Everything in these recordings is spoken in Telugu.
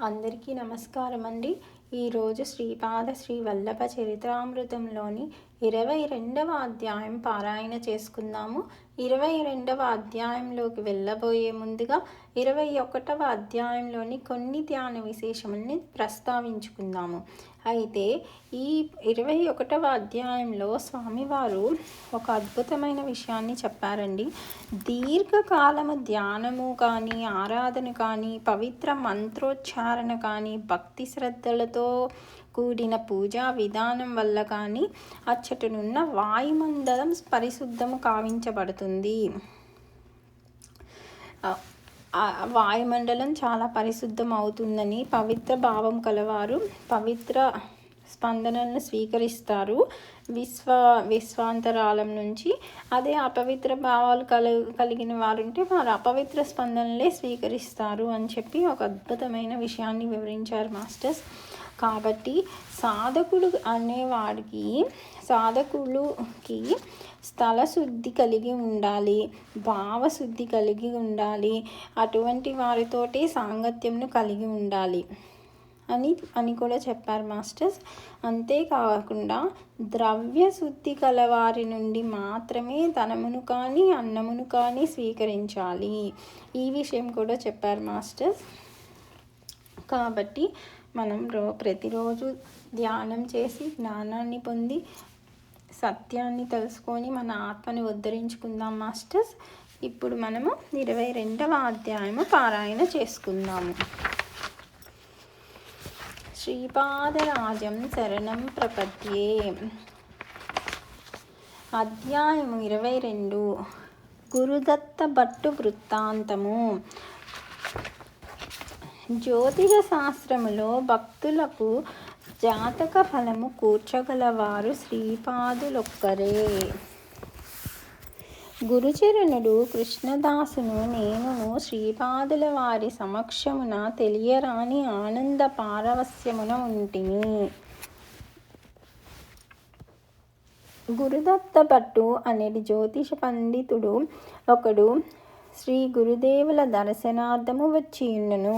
అందరికీ నమస్కారం అండి. ఈరోజు శ్రీపాద శ్రీ వల్లభ చరిత్రామృతంలోని 22వ అధ్యాయం పారాయణ చేసుకుందాము. 22వ అధ్యాయంలోకి వెళ్ళబోయే ముందుగా 21వ అధ్యాయంలోని కొన్ని ధ్యాన విశేషముల్ని ప్రస్తావించుకుందాము. అయితే ఈ 21వ అధ్యాయంలో స్వామివారు ఒక అద్భుతమైన విషయాన్ని చెప్పారండి. దీర్ఘకాలము ధ్యానము కానీ, ఆరాధన కానీ, పవిత్ర మంత్రోచ్చారణ కానీ, భక్తి శ్రద్ధలతో కూడిన పూజా విధానం వల్ల కానీ అచ్చటనున్న వాయుమండలం పరిశుద్ధము కావించబడుతుంది. వాయుమండలం చాలా పరిశుద్ధం అవుతుందని పవిత్ర భావం కలవారు పవిత్ర స్పందనలను స్వీకరిస్తారు విశ్వాంతరాలం నుంచి. అదే అపవిత్ర భావాలు కలిగిన వారుంటే వారు అపవిత్ర స్పందనలే స్వీకరిస్తారు అని చెప్పి ఒక అద్భుతమైన విషయాన్ని వివరించారు మాస్టర్స్. కాబట్టి సాధకులుకి స్థలశుద్ధి కలిగి ఉండాలి, భావశుద్ధి కలిగి ఉండాలి, అటువంటి వారితోటి సాంగత్యంను కలిగి ఉండాలి అని కూడా చెప్పారు మాస్టర్స్. అంతేకాకుండా ద్రవ్య శుద్ధి కలవారి నుండి మాత్రమే ధనమును కానీ అన్నమును కానీ స్వీకరించాలి. ఈ విషయం కూడా చెప్పారు మాస్టర్స్. కాబట్టి మనం ప్రతిరోజు ధ్యానం చేసి జ్ఞానాన్ని పొంది సత్యాన్ని తెలుసుకొని మన ఆత్మని ఉద్ధరించుకుందాం మాస్టర్స్. ఇప్పుడు మనము 22వ అధ్యాయము పారాయణ చేసుకుందాము. శ్రీపాదరాజం శరణం ప్రపద్యే. అధ్యాయము 22 గురుదత్త భట్టు వృత్తాంతము. జ్యోతిష శాస్త్రములో భక్తులకు జాతక ఫలము కూర్చగలవారు శ్రీపాదులొక్కరే. గురుచరణుడు కృష్ణదాసును నేనును శ్రీపాదుల వారి సమక్షమున తెలియరాని ఆనంద పారవస్యమున ఉంటిని. గురుదత్త భట్టు అనేది జ్యోతిష పండితుడు ఒకడు శ్రీ గురుదేవుల దర్శనార్థము వచ్చియుండును.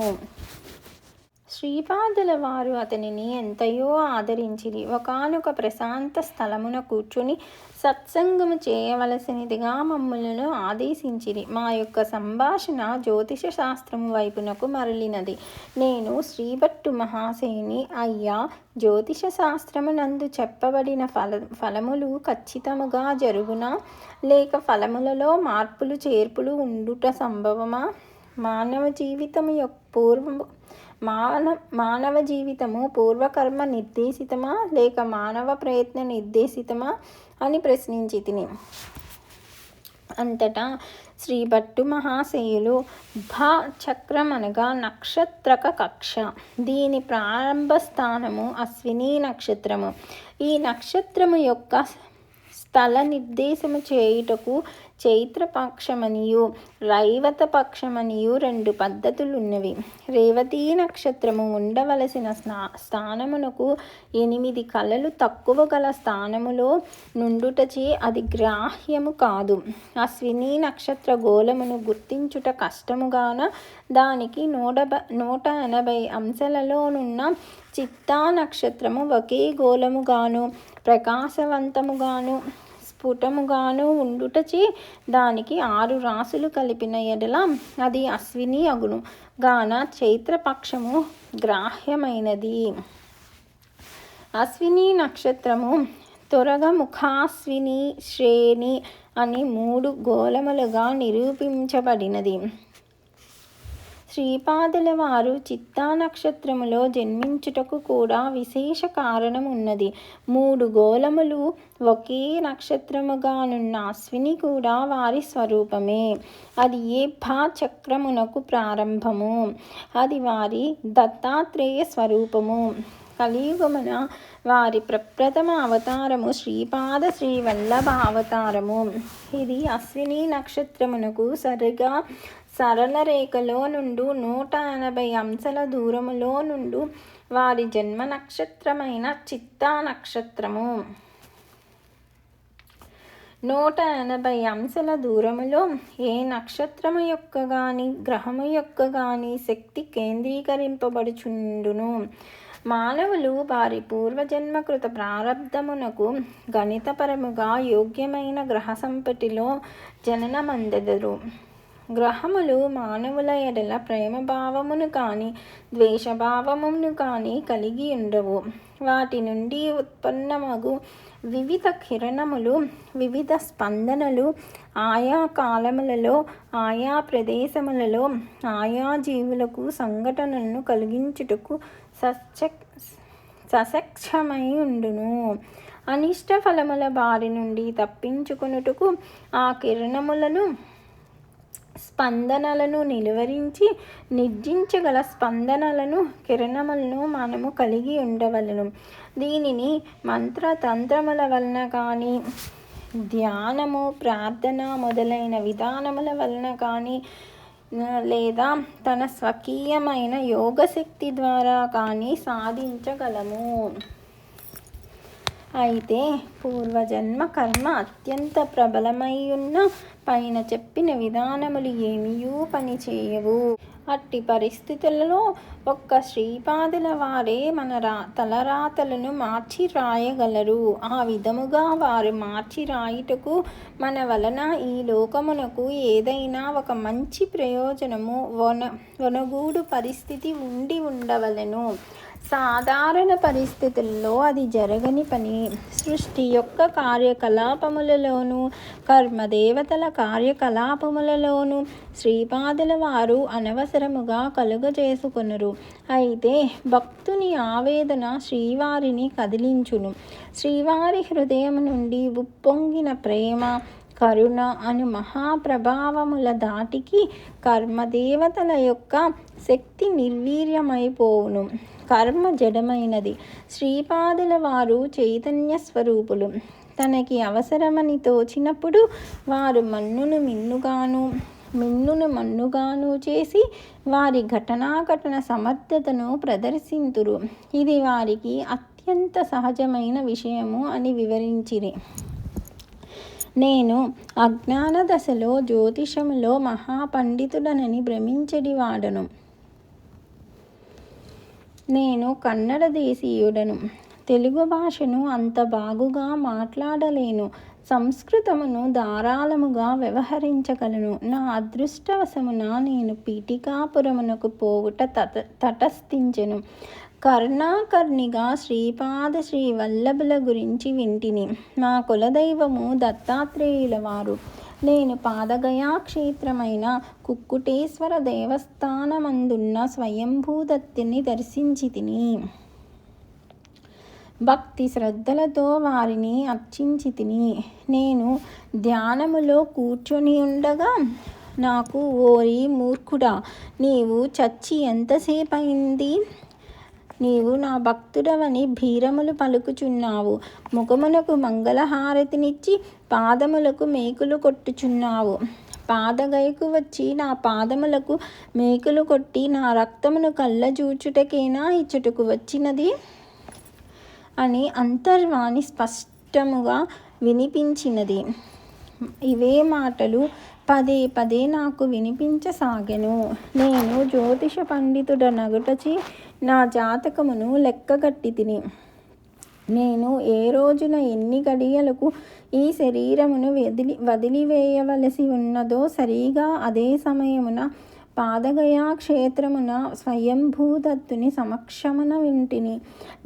శ్రీపాదుల వారు అతనిని ఎంతయో ఆదరించిరి. ఒకానొక ప్రశాంత స్థలమున కూర్చుని సత్సంగము చేయవలసినదిగా మమ్ములను ఆదేశించిరి. మా యొక్క సంభాషణ జ్యోతిష శాస్త్రము వైపునకు మరలినది. నేను శ్రీభట్టు మహాశయుని, అయ్యా, జ్యోతిష శాస్త్రమునందు చెప్పబడిన ఫలములు ఖచ్చితముగా జరుగునా, లేక ఫలములలో మార్పులు చేర్పులు ఉండుట సంభవమా? మానవ జీవితము పూర్వకర్మ నిర్దేశితమా లేక మానవ ప్రయత్న నిర్దేశితమా అని ప్రశ్నించి తిని. అంతటా శ్రీభట్టు మహాశయులు చక్రం అనగా నక్షత్రక కక్ష, దీని ప్రారంభ స్థానము అశ్విని నక్షత్రము. ఈ నక్షత్రము యొక్క స్థల నిర్దేశము చేయుటకు చైత్రపక్షమనియు రైవత పక్షమనియు 2 పద్ధతులున్నవి. రేవతీ నక్షత్రము ఉండవలసిన స్థానమునకు 8 కళలు తక్కువ గల స్థానములో నుండుటచే అది గ్రాహ్యము కాదు. అశ్విని నక్షత్ర గోళమును గుర్తించుట కష్టముగాన దానికి 180 అంశాలలోనున్న చిత్తా నక్షత్రము ఒకే గోళముగాను ప్రకాశవంతముగాను స్ఫుటముగాను ఉండుటచే దానికి 6 రాసులు కలిపిన ఎడల అది అశ్విని అగును గాన చైత్రపక్షము గ్రాహ్యమైనది. అశ్విని నక్షత్రము తొరగముఖాశ్విని శ్రేణి అని 3 గోళములుగా నిరూపించబడినది. శ్రీపాదుల వారు చిత్తా నక్షత్రములో జన్మించుటకు కూడా విశేష కారణం ఉన్నది. 3 గోళములు ఒకే నక్షత్రముగానున్న అశ్విని కూడా వారి స్వరూపమే. అది ఏ చక్రమునకు ప్రారంభము. అది వారి దత్తాత్రేయ స్వరూపము. కలియుగమున వారి ప్రప్రథమ అవతారము శ్రీపాద శ్రీ వల్లభ అవతారము. ఇది అశ్విని నక్షత్రమునకు సరిగా సరళ రేఖలో నుండు 180 అంశాల దూరములో నుండు వారి జన్మ నక్షత్రమైన చిత్తా నక్షత్రము. 180 అంశల దూరములో ఏ నక్షత్రము యొక్క గాని గ్రహము యొక్క గాని శక్తి కేంద్రీకరింపబడుచుండును. మానవులు వారి పూర్వజన్మకృత ప్రారబ్ధమునకు గణితపరముగా యోగ్యమైన గ్రహ సంపటిలో జననమందెదరు. గ్రహములు మానవుల ఎడల ప్రేమభావమును కానీ ద్వేషభావమును కానీ కలిగి ఉండవు. వాటి నుండి ఉత్పన్నమగు వివిధ కిరణములు, వివిధ స్పందనలు ఆయా కాలములలో, ఆయా ప్రదేశములలో, ఆయా జీవులకు సంఘటనలను కలిగించుటకు ససక్షమై ఉండును. అనిష్ట ఫలముల బారి నుండి తప్పించుకొనుటకు ఆ కిరణములను స్పందనలను నిలువరించి నిర్జించగల స్పందనలను కిరణములను మనము కలిగి ఉండవలను. దీనిని మంత్రతంత్రముల వలన కానీ ధ్యానము, ప్రార్థన మొదలైన విధానముల వలన కానీ లేదా తన స్వకీయమైన యోగశక్తి ద్వారా కానీ సాధించగలము. అయితే పూర్వజన్మ కర్మ అత్యంత ప్రబలమై ఉన్న పైన చెప్పిన విధానములు ఏమీయూ పనిచేయవు. అట్టి పరిస్థితులలో ఒక్క శ్రీపాదుల వారే మన తలరాతలను మార్చి రాయగలరు. ఆ విధముగా వారు మార్చి రాయుటకు మన వలన ఈ లోకమునకు ఏదైనా ఒక మంచి ప్రయోజనము ఒనగూడు పరిస్థితి ఉండి ఉండవలెను. సాధారణ పరిస్థితుల్లో అది జరగని పని. సృష్టి యొక్క కార్యకలాపములలోనూ కర్మదేవతల కార్యకలాపములలోనూ శ్రీపాదుల వారు అనవసరముగా కలుగజేసుకొనురు. అయితే భక్తుని ఆవేదన శ్రీవారిని కదిలించును. శ్రీవారి హృదయం నుండి ఉప్పొంగిన ప్రేమ, కరుణ అను మహాప్రభావముల దాటికి కర్మదేవతల యొక్క శక్తి నిర్వీర్యమైపోవును. కర్మ జడమైనది. శ్రీపాదుల వారు చైతన్య స్వరూపులు. తనకి అవసరమని తోచినప్పుడు వారు మన్నును మిన్నుగాను, మిన్నును మన్నుగాను చేసి వారి ఘటన సమర్థతను ప్రదర్శింతురు. ఇది వారికి అత్యంత సహజమైన విషయము అని వివరించిరి. నేను అజ్ఞాన దశలో జ్యోతిషములో మహాపండితుడనని భ్రమించెడివాడను. నేను కన్నడ దేశీయుడను. తెలుగు భాషను అంత బాగుగా మాట్లాడలేను. సంస్కృతమును ధారాళముగా వ్యవహరించగలను. నా అదృష్టవశమున నేను పీఠికాపురమునకు పోవుట తటస్థించెను. కర్ణాకర్ణిగా శ్రీపాద శ్రీవల్లభుల గురించి వింటిని. మా కులదైవము దత్తాత్రేయుల వారు. నేను పాదగయా క్షేత్రమైన కుక్కుటేశ్వర దేవస్థానమందున్న స్వయంభూదత్తిని దర్శించి తిని భక్తి శ్రద్ధలతో వారిని అర్చించి తిని. నేను ధ్యానములో కూర్చొని ఉండగా నాకు, ఓరి మూర్ఖుడా, నీవు చచ్చి ఎంతసేపయింది? నీవు నా భక్తుడవని భీరములు పలుకుచున్నావు. ముఖమునకు మంగళహారతినిచ్చి పాదములకు మేకులు కొట్టుచున్నావు. పాదగయకు వచ్చి నా పాదములకు మేకులు కొట్టి నా రక్తమును కళ్ళజూచుటకేనా ఇచ్చుటకు వచ్చినది అని అంతర్వాణి స్పష్టముగా వినిపించినది. ఇవే మాటలు పదే పదే నాకు వినిపించసాగెను. నేను జ్యోతిష పండితుడనగుటచే నా జాతకమును లెక్కగట్టి తిని. నేను ఏ రోజున ఎన్ని గడియలకు ఈ శరీరమును వదిలివేయవలసి ఉన్నదో సరిగా అదే సమయమున పాదగయా క్షేత్రమున స్వయంభూదత్తుని సమక్షమున వింటిని.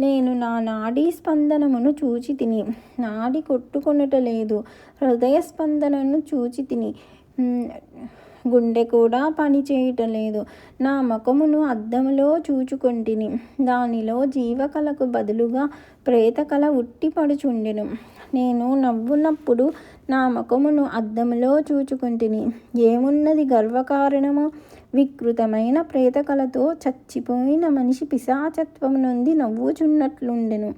నేను నా నాడీ స్పందనమును చూచి తిని. నాడి కొట్టుకొనుటలేదు. హృదయ స్పందనను చూచి తిని. గుండె కూడా పని చేయటలేదు. నా ముఖమును అద్దములో చూచుకొంటిని. దానిలో జీవకళకు బదులుగా ప్రేతకళ ఉట్టిపడుచుండెను. నేను నవ్వునప్పుడు నా ముఖమును అద్దములో చూచుకొంటిని. ఏమున్నది గర్వకారణము? వికృతమైన ప్రేతకళతో చచ్చిపోయిన మనిషి పిశాచత్వము నుండి నవ్వుచున్నట్లుండెను.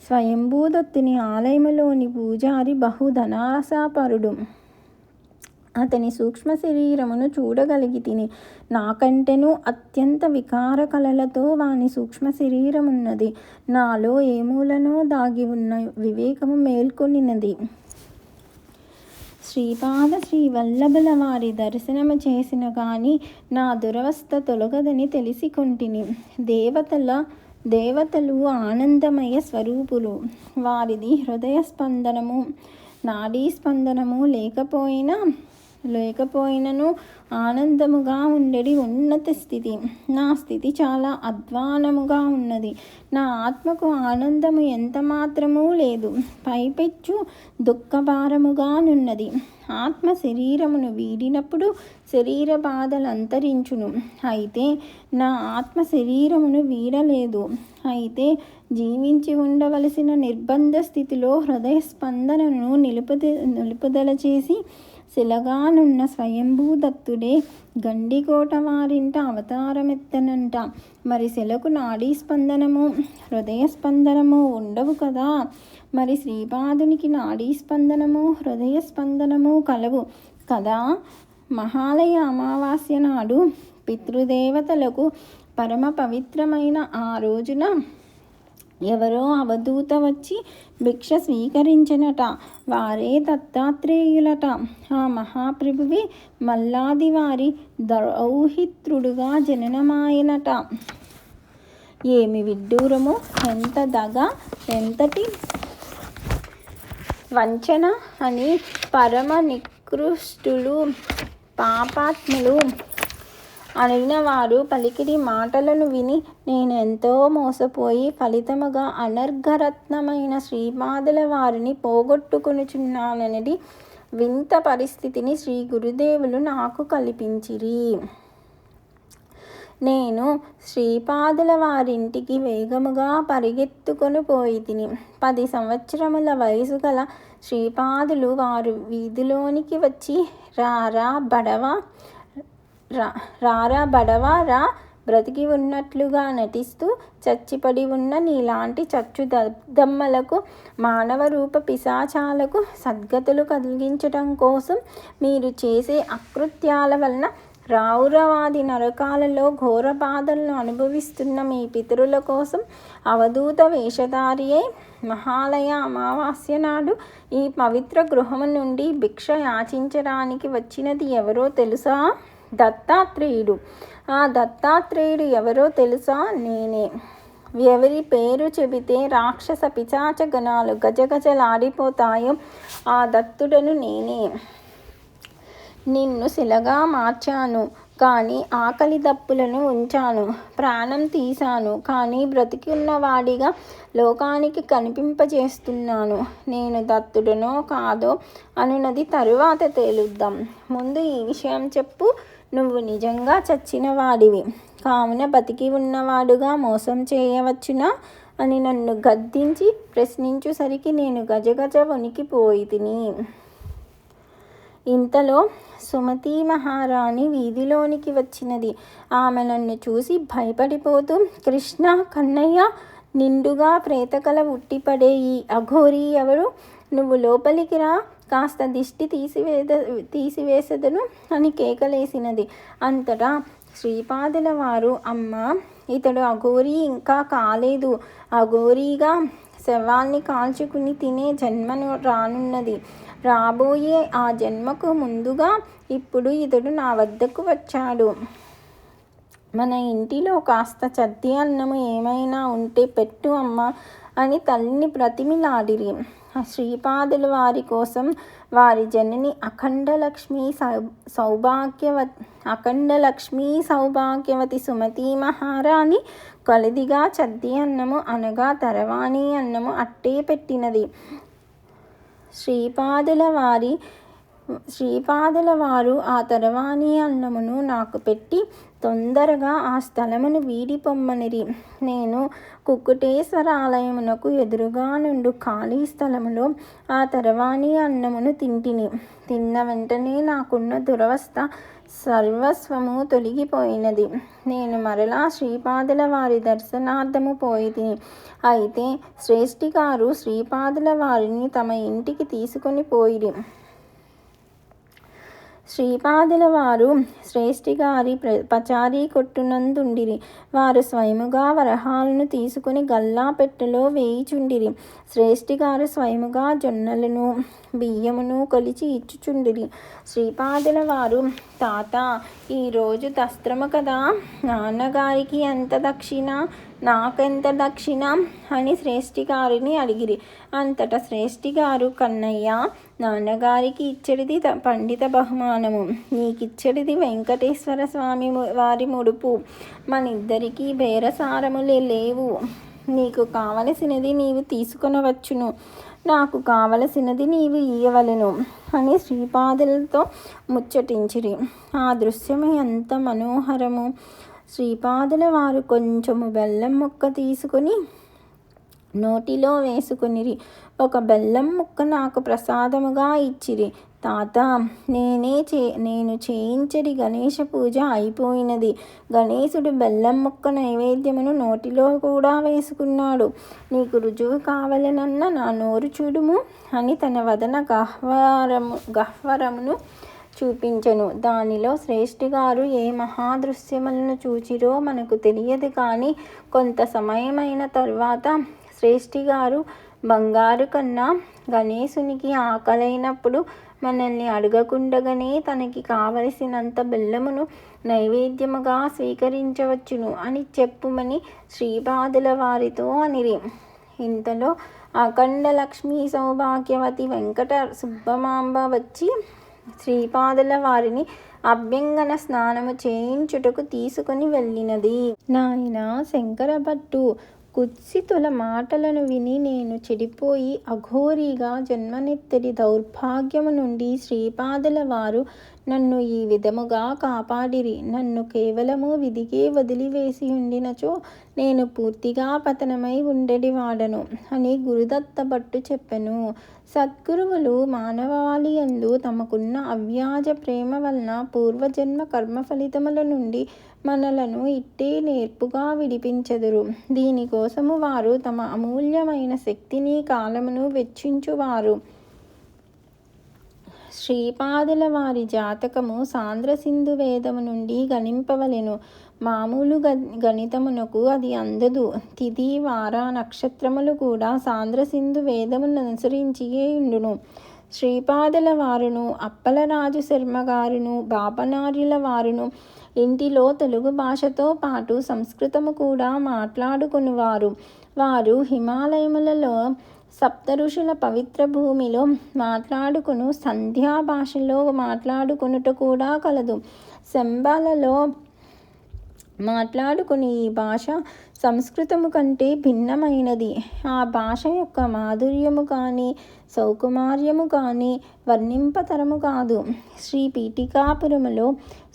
స్వయంభూదత్తుని ఆలయములోని పూజారి బహుధనాసాపరుడు. అతని సూక్ష్మ శరీరమును చూడగలిగి తిని. నాకంటెను అత్యంత వికార కళలతో వాని సూక్ష్మ శరీరమున్నది. నాలో ఏ మూలనో దాగి ఉన్న వివేకము మేల్కొనినది. శ్రీపాద శ్రీవల్లభుల వారి దర్శనము చేసిన కానీ నా దురవస్థ తొలగదని తెలిసికొంటిని. దేవతలు ఆనందమయ స్వరూపులు. వారిది హృదయ స్పందనము నాడీ స్పందనము లేకపోయినను ఆనందముగా ఉండేది ఉన్నత స్థితి. నా స్థితి చాలా అధ్వానముగా ఉన్నది. నా ఆత్మకు ఆనందము ఎంత మాత్రమూ లేదు. పైపెచ్చు దుఃఖభారముగానున్నది. ఆత్మ శరీరమును వీడినప్పుడు శరీర బాధలు అంతరించును. అయితే నా ఆత్మ శరీరమును వీడలేదు. అయితే జీవించి ఉండవలసిన నిర్బంధ స్థితిలో హృదయ స్పందనను నిలుపుదల చేసి శిలగానున్న స్వయంభూదత్తుడే గండికోట వారింట అవతారమెత్తనంట. మరి శిలకు నాడీ స్పందనము హృదయ స్పందనము ఉండవు కదా. మరి శ్రీపాదునికి నాడీ స్పందనము హృదయ స్పందనము కలవు కదా. మహాలయ అమావాస్య నాడు పితృదేవతలకు పరమ పవిత్రమైన ఆ రోజున ఎవరో అవధూత వచ్చి భిక్ష స్వీకరించినట. వారే దత్తాత్రేయులట. ఆ మహాప్రభువే మల్లాది వారి దౌహిత్రుడుగా జననమాయనట. ఏమి విడ్డూరమో, ఎంత దగ, ఎంతటి వంచన అని పరమ నికృష్టులు పాపాత్ములు అయిన వారు పలికిడి మాటలను విని నేను ఎంతో మోసపోయి ఫలితముగా అనర్ఘరత్నమైన శ్రీపాదుల వారిని పోగొట్టుకొనుచున్నాననేది వింత పరిస్థితిని శ్రీ గురుదేవులు నాకు కల్పించిరి. నేను శ్రీపాదుల వారింటికి వేగముగా పరిగెత్తుకొని పోయి తిని 10 సంవత్సరముల వయసు గల శ్రీపాదులు వారు వీధిలోనికి వచ్చి రారా బడవా రా, బ్రతికి ఉన్నట్లుగా నటిస్తూ చచ్చిపడి ఉన్న నీలాంటి చచ్చు దద్దమ్మలకు మానవ రూప పిశాచాలకు సద్గతులు కలిగించటం కోసం మీరు చేసే అకృత్యాల వలన రావురవాది నరకాలలో ఘోర బాధలను అనుభవిస్తున్న మీ పితరుల కోసం అవధూత వేషధారి అయి మహాలయ అమావాస్య నాడు ఈ పవిత్ర గృహము నుండి భిక్ష యాచించడానికి వచ్చినది ఎవరో తెలుసా? దత్తాత్రేయుడు. ఆ దత్తాత్రేయుడు ఎవరో తెలుసా? నేనే. ఎవరి పేరు చెబితే రాక్షస పిశాచ గణాలు గజగజలాడిపోతాయో ఆ దత్తుడను నేనే. నిన్ను శిలగా మార్చాను కానీ ఆకలి దప్పులను ఉంచాను. ప్రాణం తీశాను కానీ బ్రతికి ఉన్నవాడిగా లోకానికి కనిపింపజేస్తున్నాను. నేను దత్తుడనో కాదో అనున్నది తరువాత తేలుద్దాం. ముందు ఈ విషయం చెప్పు. నువ్వు నిజంగా చచ్చిన వాడివి కావున బతికి ఉన్నవాడుగా మోసం చేయవచ్చునా అని నన్ను గద్దించి ప్రశ్నించుసరికి నేను గజగజ వణికిపోయి తిని. ఇంతలో సుమతీ మహారాణి వీధిలోనికి వచ్చినది. ఆమె నన్ను చూసి భయపడిపోతూ, కృష్ణ, కన్నయ్య, నిండుగా ప్రేతకల ఉట్టిపడే ఈ అఘోరీ ఎవరు? నువ్వు లోపలికి రా, కాస్త దిష్టి తీసివేసెదను అని కేకలేసినది. అంతటా శ్రీపాదుల వారు, అమ్మ, ఇతడు అఘోరీ ఇంకా కాలేదు. అఘోరీగా శవాల్ని కాల్చుకుని తినే జన్మను రానున్నది. రాబోయే ఆ జన్మకు ముందుగా ఇప్పుడు ఇతడు నా వద్దకు వచ్చాడు. మన ఇంటిలో కాస్త చద్ది అన్నము ఏమైనా ఉంటే పెట్టు అమ్మ అని తల్లిని బ్రతిమిలాడిరి. శ్రీపాదుల వారి కోసం వారి జనని అఖండలక్ష్మీ సౌభాగ్యవతి సుమతీ మహారాణి కొలదిగా చద్ది అన్నము అనగా తరవాణి అన్నము అట్టే పెట్టినది. శ్రీపాదుల వారు ఆ తరవాణి అన్నమును నాకు పెట్టి తొందరగా ఆ స్థలమును వీడి పొమ్మనిరి. నేను కుక్కుటేశ్వర ఆలయమునకు ఎదురుగా నుండు ఖాళీ స్థలములో ఆ తరవాణి అన్నమును తింటిని. తిన్న వెంటనే నాకున్న దురవస్థ సర్వస్వము తొలగిపోయినది. నేను మరలా శ్రీపాదుల వారి దర్శనార్థము పోయి తిని. అయితే శ్రేష్ఠి గారు శ్రీపాదుల వారిని తమ ఇంటికి తీసుకొని పోయిరి. శ్రీపాదుల వారు శ్రేష్ఠి గారి పచారీ కొట్టునందుండిరి. వారు స్వయముగా వరహాలను తీసుకుని గల్లా పెట్టెలో వేయిచుండిరి. శ్రేష్ఠి గారు స్వయముగా జొన్నలను బియ్యమును కొలిచి ఇచ్చుచుండిరి. శ్రీపాదుల వారు, తాత, ఈరోజు దస్త్రము కదా, నాన్నగారికి ఎంత దక్షిణ, నాకెంత దక్షిణ అని శ్రేష్ఠి గారిని అడిగిరి. అంతటా శ్రేష్ఠి గారు, కన్నయ్య, నాన్నగారికి ఇచ్చడిది పండిత బహుమానము, నీకిచ్చడిది వెంకటేశ్వర స్వామి వారి ముడుపు. మనిద్దరికీ బేరసారములే లేవు. నీకు కావలసినది నీవు తీసుకొనవచ్చును, నాకు కావలసినది నీవు ఇయ్యవలెను అని శ్రీపాదులతో ముచ్చటించిరి. ఆ దృశ్యము ఎంత మనోహరము! శ్రీపాదుల వారు కొంచెము బెల్లం ముక్క తీసుకుని నోటిలో వేసుకునిరి. ఒక బెల్లం ముక్క నాకు ప్రసాదముగా ఇచ్చిరి. తాత, నేను చేయించడి గణేష పూజ అయిపోయినది. గణేశుడు బెల్లం ముక్క నైవేద్యమును నోటిలో కూడా వేసుకున్నాడు. నీకు రుజువు కావాలనన్న నా నోరు చూడుము అని తన వదన గహ్వరమును చూపించెను. దానిలో శ్రేష్ఠి గారు ఏ మహాదృశ్యములను చూచిరో మనకు తెలియదు. కానీ కొంత సమయమైన తర్వాత శ్రేష్ఠి గారు, బంగారు కన్నా గణేశునికి ఆకలైనప్పుడు మనల్ని అడగకుండగానే తనకి కావలసినంత బెల్లమును నైవేద్యముగా స్వీకరించవచ్చును అని చెప్పుమని శ్రీపాదుల వారితో అనిరి. ఇంతలో అఖండ లక్ష్మీ సౌభాగ్యవతి వెంకట సుబ్బమాంబ వచ్చి శ్రీపాదుల వారిని అభ్యంగన స్నానము చేయించుటకు తీసుకుని వెళ్ళినది. నాయన శంకరభట్టు, కుత్సితుల మాటలను విని నేను చెడిపోయి అఘోరీగా జన్మనెత్తడి దౌర్భాగ్యము నుండి శ్రీపాదుల వారు నన్ను ఈ విధముగా కాపాడిరి. నన్ను కేవలము విధికే వదిలివేసి ఉండినచో నేను పూర్తిగా పతనమై ఉండేవాడను అని గురుదత్త భట్టు చెప్పెను. సద్గురువులు మానవాళి యందు తమకున్న అవ్యాజ ప్రేమ వలన పూర్వజన్మ కర్మ ఫలితముల నుండి మనలను ఇట్టే నేర్పుగా విడిపించెదరు. దీనికోసము వారు తమ అమూల్యమైన శక్తిని కాలమును వెచ్చించువారు. శ్రీపాదుల వారి జాతకము సాంద్ర సింధు వేదము నుండి గణింపవలెను. మామూలు గణితమునకు అది అందదు. తిథి, వార, నక్షత్రములు కూడా సాంద్ర సింధు వేదమును అనుసరించియే ఉండును. శ్రీపాదుల వారును, అప్పలరాజు శర్మ గారును, బాపనార్యుల వారును ఇంటిలో తెలుగు భాషతో పాటు సంస్కృతము కూడా మాట్లాడుకునివారు. వారు హిమాలయములలో సప్త ఋషుల పవిత్ర భూమిలో మాట్లాడుకును సంధ్యా భాషలో మాట్లాడుకునుట కూడా కలదు. శంబాలలో మాట్లాడుకుని ఈ భాష సంస్కృతము కంటే భిన్నమైనది. ఆ భాష యొక్క మాధుర్యము కానీ సౌకుమార్యము కానీ వర్ణింపతరము కాదు. శ్రీ పీఠికాపురములో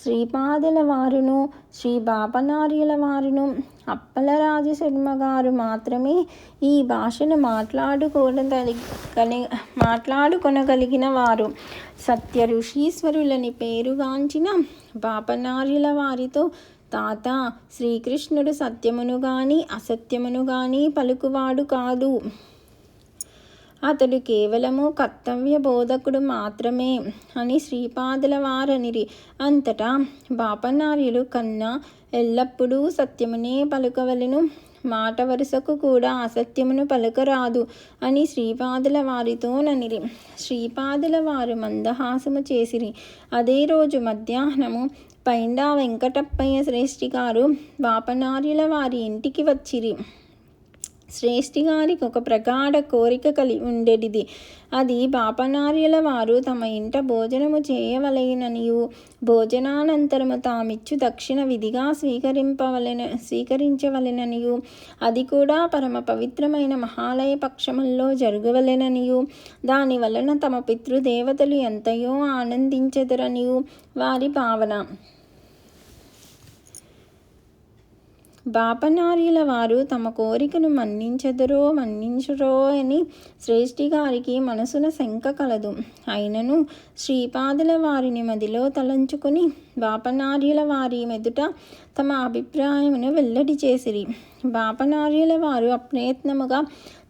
శ్రీపాదుల వారును, శ్రీ బాపనార్యుల వారును, అప్పలరాజు శర్మ గారు మాత్రమే ఈ భాషను మాట్లాడుకొనగలిగిన వారు. సత్య ఋషీశ్వరులని పేరుగాంచిన బాపనార్యుల వారితో, తాత, శ్రీకృష్ణుడు సత్యమును గాని అసత్యమును గాని పలుకువాడు కాదు. అతడు కేవలము కర్తవ్య బోధకుడు మాత్రమే అని శ్రీపాదుల వారనిరి. అంతటా బాపనార్యులు, కన్నా ఎల్లప్పుడూ సత్యమునే పలుకవలెను, మాట వరుసకు కూడా అసత్యమును పలుకరాదు అని శ్రీపాదుల వారితో ననిరి. శ్రీపాదుల వారు మందహాసము చేసిరి. అదే రోజు మధ్యాహ్నము పైండా వెంకటప్పయ్య శ్రేష్ఠి గారు బాపనార్యుల వారి ఇంటికి వచ్చిరి. శ్రేష్ఠి గారికి ఒక ప్రగాఢ కోరిక ఉండేది. అది బాపనార్యుల వారు తమ ఇంట భోజనము చేయవలెననియు, భోజనానంతరము తామిచ్చు దక్షిణ విధిగా స్వీకరించవలెననియు, అది కూడా పరమ పవిత్రమైన మహాలయ పక్షముల్లో జరగవలెననియు, దాని వలన తమ పితృదేవతలు ఎంతయో ఆనందించెదరనియు వారి భావన. బాపనార్యుల వారు తమ కోరికను మన్నించరో అని శ్రేష్ఠి గారికి మనసున శంక కలదు. అయినను శ్రీపాదుల వారిని మదిలో తలంచుకుని బాపనార్యుల వారి మెదుట తమ అభిప్రాయమును వెల్లడి చేసిరి. బాపనార్యుల వారు అప్రయత్నముగా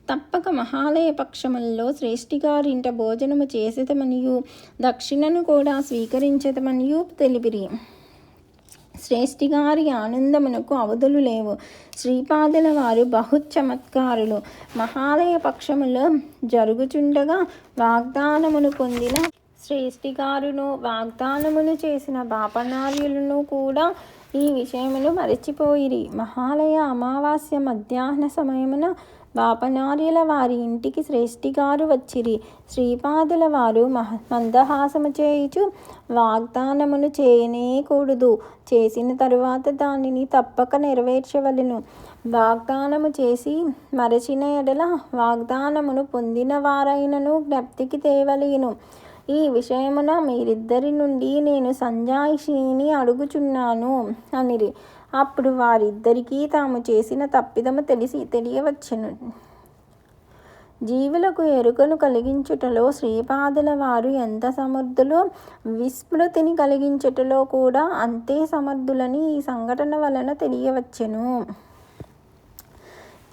తప్పక మహాలయ పక్షములలో శ్రేష్ఠిగారింట భోజనము చేసేదమనియు దక్షిణను కూడా స్వీకరించదమనియు తెలిపిరి. శ్రేష్ఠిగారి ఆనందమునకు అవధులు లేవు. శ్రీపాదుల వారు బహుచమత్కారులు. మహాలయ పక్షములో జరుగుచుండగా వాగ్దానమును పొందిన శ్రేష్ఠిగారును వాగ్దానమును చేసిన బాపనార్యులను కూడా ఈ విషయమును మరచిపోయిరి. మహాలయ అమావాస్య మధ్యాహ్న సమయమున బాపనార్యుల వారి ఇంటికి శ్రేష్ఠిగారు వచ్చిరి. శ్రీపాదుల వారు మందహాసము చేయుచు వాగ్దానమును చేయనేకూడదు, చేసిన తరువాత దానిని తప్పక నెరవేర్చవలెను. వాగ్దానము చేసి మరచిన ఎడల వాగ్దానమును పొందిన వారైనను జ్ఞప్తికి తేవలేను. ఈ విషయమున మీరిద్దరి నుండి నేను సంజాయిషిని అడుగుచున్నాను అనిరి. అప్పుడు వారిద్దరికీ తాము చేసిన తప్పిదము తెలియవచ్చెను. జీవులకు ఎరుకను కలిగించుటలో శ్రీపాదుల వారు ఎంత సమర్థులో విస్మృతిని కలిగించుటలో కూడా అంతే సమర్థులని ఈ సంఘటన వలన తెలియవచ్చెను.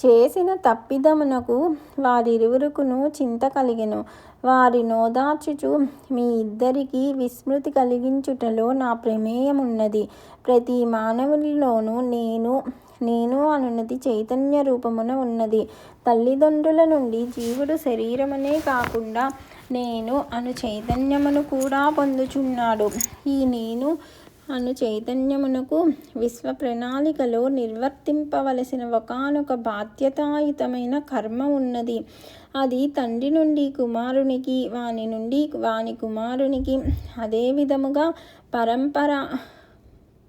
చేసిన తప్పిదమునకు వారిరువురుకును చింత కలిగెను. వారి నోదార్చుచు మీ ఇద్దరికీ విస్మృతి కలిగించుటలో నా ప్రమేయమున్నది. ప్రతి మానవునిలోనూ నేను అనున్నది చైతన్య రూపమున ఉన్నది. తల్లిదండ్రుల నుండి జీవుడు శరీరమునే కాకుండా నేను అను చైతన్యమును కూడా పొందుచున్నాడు. ఈ నేను అను చైతన్యమునకు విశ్వ ప్రణాళికలో నిర్వర్తింపవలసిన ఒకానొక బాధ్యతాయుతమైన కర్మ ఉన్నది. అది తండ్రి నుండి కుమారునికి, వాని నుండి వాని కుమారునికి, అదే విధముగా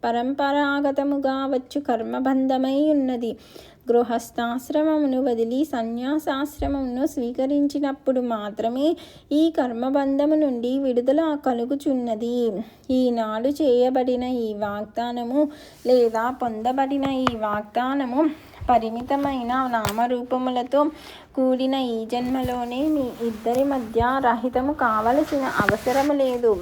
పరంపరాగతముగా వచ్చు కర్మబంధమై ఉన్నది. గృహస్థాశ్రమమును వదిలి సన్యాసాశ్రమమును స్వీకరించినప్పుడు మాత్రమే ఈ కర్మబంధము నుండి విడుదల కలుగుచున్నది. ఈనాడు చేయబడిన ఈ వాగ్దానము లేదా పొందబడిన ఈ వాగ్దానము పరిమితమైన నామరూపములతో కూడిన ఈ జన్మలోనే మీ ఇద్దరి మధ్య రహితము కావలసిన అవసరము లేదు.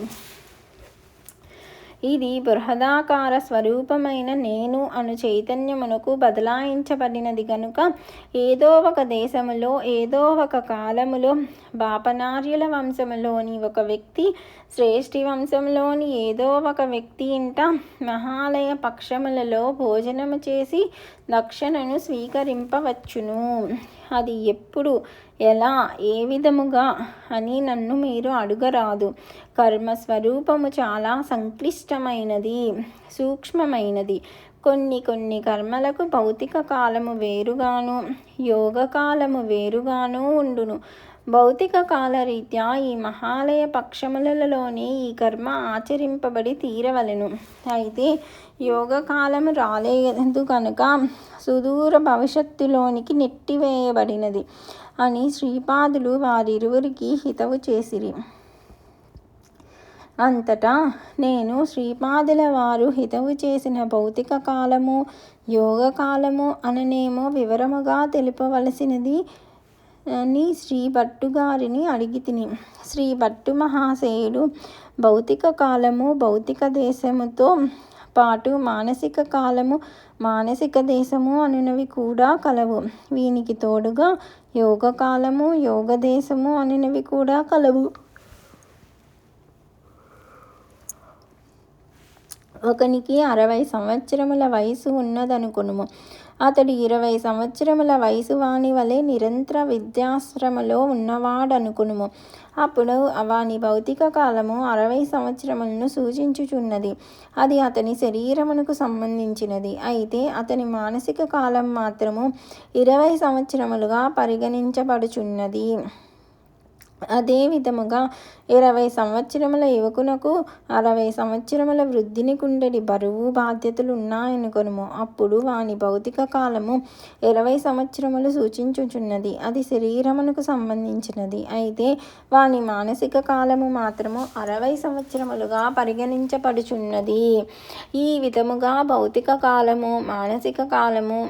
ఇది బృహదాకార స్వరూపమైన నేను అను చైతన్యమునకు బదలాయించబడినది గనుక ఏదో ఒక దేశములో ఏదో ఒక కాలములో బాపనార్యుల వంశములోని ఒక వ్యక్తి శ్రేష్ఠి వంశంలోని ఏదో ఒక వ్యక్తి ఇంట మహాలయ పక్షములలో భోజనము చేసి దక్షిణను స్వీకరింపవచ్చును. అది ఎప్పుడు, ఎలా, ఏ విధముగా అని నన్ను మీరు అడుగరాదు. కర్మస్వరూపము చాలా సంక్లిష్టమైనది, సూక్ష్మమైనది. కొన్ని కర్మలకు భౌతిక కాలము వేరుగాను యోగ కాలము వేరుగాను ఉండును. భౌతిక కాలరీత్యా ఈ మహాలయ పక్షములలోనే ఈ కర్మ ఆచరింపబడి తీరవలెను. అయితే యోగ కాలము రాలేదు కనుక సుదూర భవిష్యత్తులోనికి నెట్టివేయబడినది అని శ్రీపాదులు వారిరువురికి హితవు చేసిరి. అంతటా నేను శ్రీపాదుల వారు హితవు చేసిన భౌతిక కాలము యోగ కాలము అననేమో వివరముగా తెలుపవలసినది అని శ్రీభట్టుగారిని అడిగితిని. శ్రీభట్టు మహాశయుడు భౌతిక కాలము భౌతిక దేశముతో పాటు మానసిక కాలము మానసిక దేశము అనునవి కూడా కలవు. వీనికి తోడుగా యోగ కాలము యోగ దేశము అనునవి కూడా కలవు. ఒకనికి 60 సంవత్సరముల వయసు ఉన్నదనుకొనుము. అతడు 20 సంవత్సరముల వయసు వాని వలె నిరంతర విద్యాశ్రమలో ఉన్నవాడనుకొనుము. అప్పుడు వాని భౌతిక కాలము 60 సంవత్సరములను సూచించుచున్నది. అది అతని శరీరమునకు సంబంధించినది. అయితే అతని మానసిక కాలం మాత్రము 20 సంవత్సరములుగా పరిగణించబడుచున్నది. అదే విధముగా 20 సంవత్సరముల యువకునకు 60 సంవత్సరముల వృద్ధిని కుండెడి బరువు బాధ్యతలు ఉన్నాయనుకొనుము. అప్పుడు వాని భౌతిక కాలము 20 సంవత్సరములు సూచించుచున్నది. అది శరీరమునకు సంబంధించినది. అయితే వాని మానసిక కాలము మాత్రము 60 సంవత్సరములుగా పరిగణించబడుచున్నది. ఈ విధముగా భౌతిక కాలము మానసిక కాలము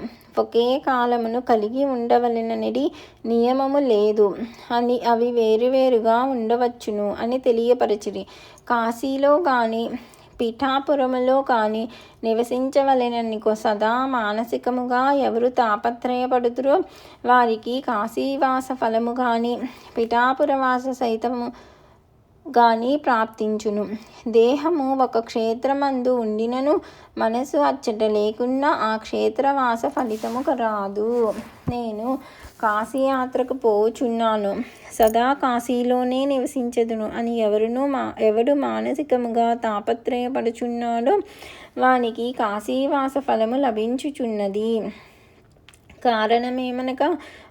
ఒకే కాలమును కలిగి ఉండవలెనని నియమము లేదు అని అవి వేరువేరుగా ఉండవచ్చును అని తెలియపరచిరి. కాశీలో గాని పిఠాపురములో కాని నివసించవలెనని సదా మానసికముగా ఎవరు తాపత్రయపడుతురో వారికి కాశీవాస ఫలము గాని పిఠాపురవాస సైతము గాని ప్రాప్తించును. దేహము ఒక క్షేత్రమందు ఉండినను మనసు అచ్చట లేకున్నా ఆ క్షేత్రవాస ఫలితము రాదు. నేను కాశీయాత్రకు పోవుచున్నాను, సదా కాశీలోనే నివసించదును అని ఎవడు మానసికముగా తాపత్రయపడుచున్నాడో వానికి కాశీవాస ఫలము లభించుచున్నది. కారణమేమనగా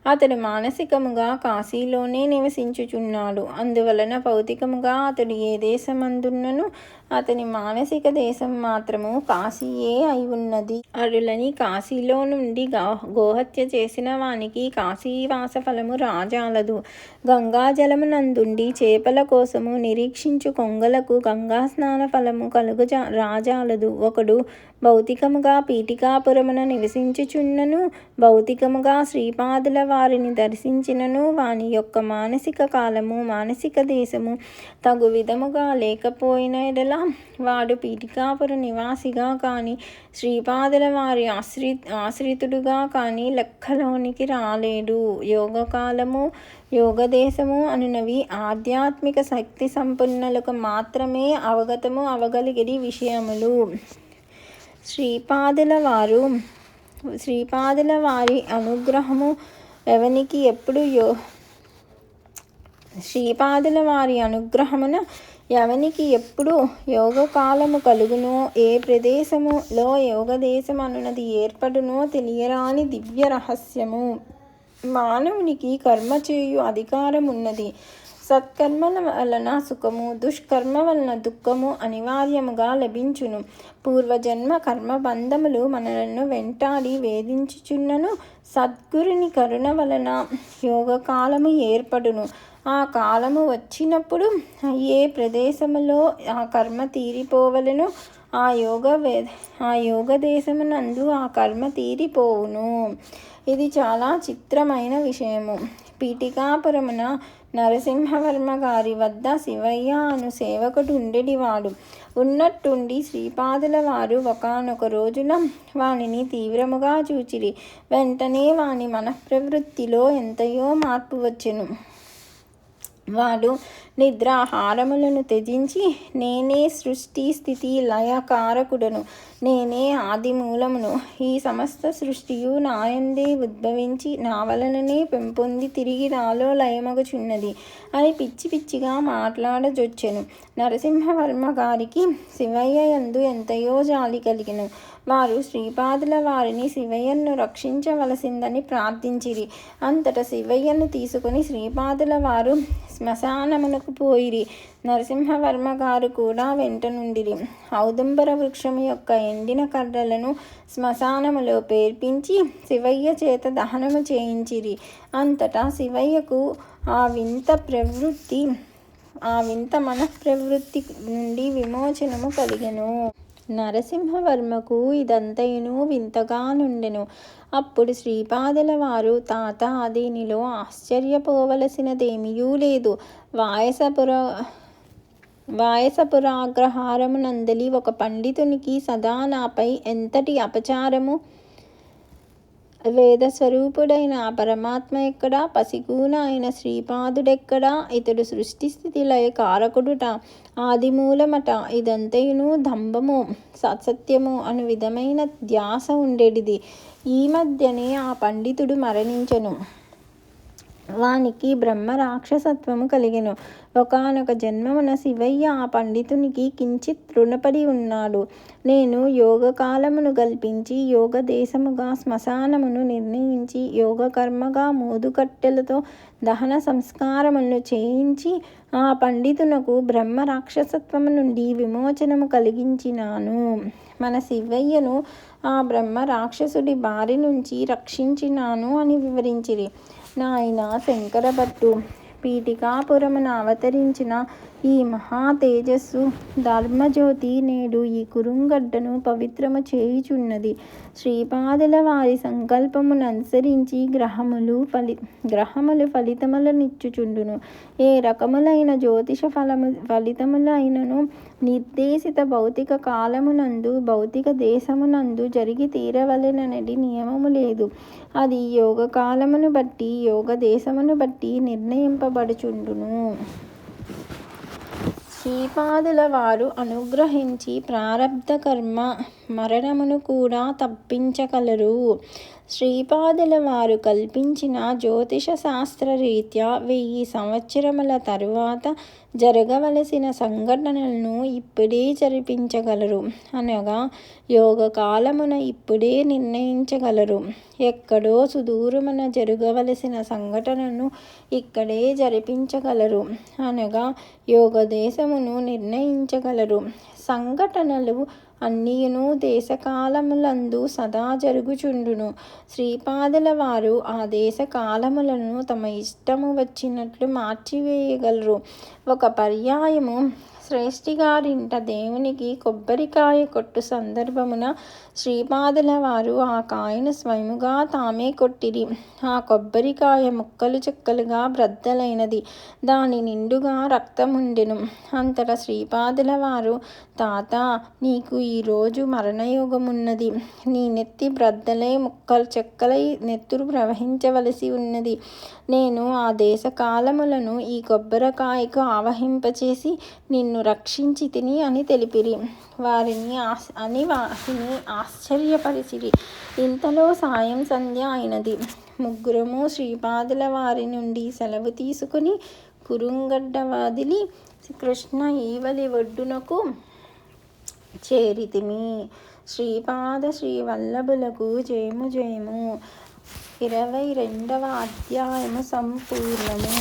అతడు మానసికముగా కాశీలోనే నివసించుచున్నాడు. అందువలన భౌతికముగా అతడు ఏ దేశమందున్నను అతని మానసిక దేశం మాత్రము కాశీయే అయి ఉన్నది. అరులని కాశీలో నుండి గోహత్య చేసిన వానికి కాశీవాస ఫలము రాజాలదు. గంగాజలమునందుండి చేపల కోసము నిరీక్షించు కొంగలకు గంగా స్నాన ఫలము రాజాలదు. ఒకడు భౌతికముగా పీఠికాపురమున నివసించుచున్నను భౌతికముగా శ్రీపాదుల వారిని దర్శించినను వాని యొక్క మానసిక కాలము మానసిక దేశము తగు విధముగా లేకపోయిన ఎడల వాడు పీఠికాపుర నివాసిగా కానీ శ్రీపాదుల వారి ఆశ్రితుడుగా కానీ లెక్కలోనికి రాలేడు. యోగకాలము యోగదేశము అనునవి ఆధ్యాత్మిక శక్తి సంపన్నులకు మాత్రమే అవగలిగిన విషయములు. శ్రీపాదుల వారి అనుగ్రహము ఎవనికి ఎప్పుడు యోగకాలము కలుగునో ఏ ప్రదేశములో యోగదేశమనున్నది ఏర్పడునో తెలియరాని దివ్య రహస్యము. మానవునికి కర్మ చేయు అధికారమున్నది. సత్కర్మల వలన సుఖము దుష్కర్మ వలన దుఃఖము అనివార్యముగా లభించును. పూర్వజన్మ కర్మబంధములు మనలను వెంటాడి వేధించుచున్నను సద్గురుని కరుణ వలన యోగకాలము ఏర్పడును. ఆ కాలము వచ్చినప్పుడు ఏ ప్రదేశములో ఆ కర్మ తీరిపోవలెనో ఆ యోగదేశమునందు ఆ కర్మ తీరిపోవును. ఇది చాలా చిత్రమైన విషయము. పీఠికాపురమున నరసింహవర్మ గారి వద్ద శివయ్య అను సేవకుడు ఉండేవాడు. ఉన్నట్టుండి శ్రీపాదుల వారు ఒకానొక రోజున వానిని తీవ్రముగా చూచిరి. వెంటనే వాని మనఃప్రవృత్తిలో ఎంతయో మార్పు వచ్చెను. వాడు నిద్రాహారములను త్యజించి నేనే సృష్టి స్థితి లయ కారకుడను, నేనే ఆది మూలమును, ఈ సమస్త సృష్టియు నాయందే ఉద్భవించి నా వలననే పెంపొంది తిరిగి నాలో లయమగుచున్నది అని పిచ్చి పిచ్చిగా మాట్లాడజొచ్చెను. నరసింహవర్మ గారికి శివయ్య యందు ఎంతయో జాలి కలిగెను. వారు శ్రీపాదుల వారిని శివయ్యను రక్షించవలసిందని ప్రార్థించిరి. అంతట శివయ్యను తీసుకుని శ్రీపాదుల వారు శ్మశానమునకు పోయిరి. నరసింహవర్మ గారు కూడా వెంట నుండిరి. ఔదుంబర వృక్షము యొక్క ఎండిన కర్రలను శ్మశానములో పేర్పించి శివయ్య చేత దహనము చేయించిరి. అంతటా శివయ్యకు ఆ వింత మనఃప్రవృత్తి నుండి విమోచనము కలిగెను. నరసింహవర్మకు ఇదంతయును వింతగా నుండెను. అప్పుడు శ్రీపాదుల వారు తాత దీనిలో ఆశ్చర్యపోవలసినదేమీయూ లేదు. వాయసపురాగ్రహారమునందలి ఒక పండితునికి సదా నాపై ఎంతటి అపచారము! వేదస్వరూపుడైన ఆ పరమాత్మ ఎక్కడా? పసిగూన అయిన శ్రీపాదుడెక్కడా? ఇతడు సృష్టిస్థితి లయ కారకుడుట, ఆదిమూలమట. ఇదంతయును దంభము అసత్యము అను విధమైన ధ్యాస ఉండేటిది. ఈ మధ్యనే ఆ పండితుడు మరణించెను. వానికి బ్రహ్మ రాక్షసత్వము కలిగెను. ఒకానొక జన్మమున శివయ్య ఆ పండితునికి కించిత్ రుణపడి ఉన్నాడు. నేను యోగకాలమును కల్పించి యోగదేశముగా శ్మశానమును నిర్ణయించి యోగకర్మగా మోదుకట్టెలతో దహన సంస్కారములను చేయించి ఆ పండితునకు బ్రహ్మ రాక్షసత్వము నుండి విమోచనము కలిగించినాను. మన శివయ్యను ఆ బ్రహ్మ రాక్షసుడి బారి నుంచి రక్షించినాను అని వివరించిరి. నాయన శంకరభట్టు, పీఠికాపురమున అవతరించిన ఈ మహా తేజస్సు ధర్మజ్యోతి నేడు ఈ కురుంగడ్డను పవిత్రము చేయుచున్నది. శ్రీపాదుల వారి సంకల్పముననుసరించి గ్రహములు ఫలితములనిచ్చుచుండును. ఏ రకములైన జ్యోతిష ఫలితములైనను నిర్దేశిత భౌతిక కాలమునందు భౌతిక దేశమునందు జరిగి తీరవలెనని నియమము లేదు. అది యోగ కాలమును బట్టి యోగ దేశమును బట్టి నిర్ణయింపబడుచుండును. శ్రీపాదుల వారు అనుగ్రహించి ప్రారబ్ధ కర్మ మరణమును కూడా తప్పించగలరు. శ్రీపాదుల వారు కల్పించిన జ్యోతిష శాస్త్రరీత్యా 1000 సంవత్సరముల తరువాత జరగవలసిన సంఘటనలను ఇప్పుడే జరిపించగలరు. అనగా యోగ కాలమున ఇప్పుడే నిర్ణయించగలరు. ఎక్కడో సుదూరమున జరగవలసిన సంఘటనను ఇక్కడే జరిపించగలరు. అనగా యోగ దేశమును నిర్ణయించగలరు. సంఘటనలు అన్నియును దేశకాలములందు సదా జరుగుచుండును. శ్రీపాదుల వారు ఆ దేశకాలములను తమ ఇష్టము వచ్చినట్లు మార్చివేయగలరు. ఒక పర్యాయము శ్రేష్ఠిగారింట దేవునికి కొబ్బరికాయ కొట్టు సందర్భమున శ్రీపాదుల వారు ఆ కాయను స్వయముగా తామే కొట్టిరి. ఆ కొబ్బరికాయ ముక్కలు చెక్కలుగా బ్రద్దలైనది. దాని నిండుగా రక్తముండెను. అంతటా శ్రీపాదుల వారు, తాత, నీకు ఈరోజు మరణయోగమున్నది. నీ నెత్తి బ్రద్దలై ముక్కలు చెక్కలై నెత్తురు ప్రవహించవలసి ఉన్నది. నేను ఆ దేశ కాలములను ఈ కొబ్బరికాయకు ఆవహింపచేసి నిన్ను రక్షించి తిని అని తెలిపిరి. వారిని ఆశ్చర్యపరిచిరి. ఇంతలో సాయం సంధ్య అయినది. ముగ్గురము శ్రీపాదుల వారి నుండి సెలవు తీసుకుని కురుంగడ్డ వదిలి కృష్ణ ఈవలి ఒడ్డునకు చేరితిమి. శ్రీపాద శ్రీవల్లభులకు జయము జయము. 22వ అధ్యాయము సంపూర్ణము.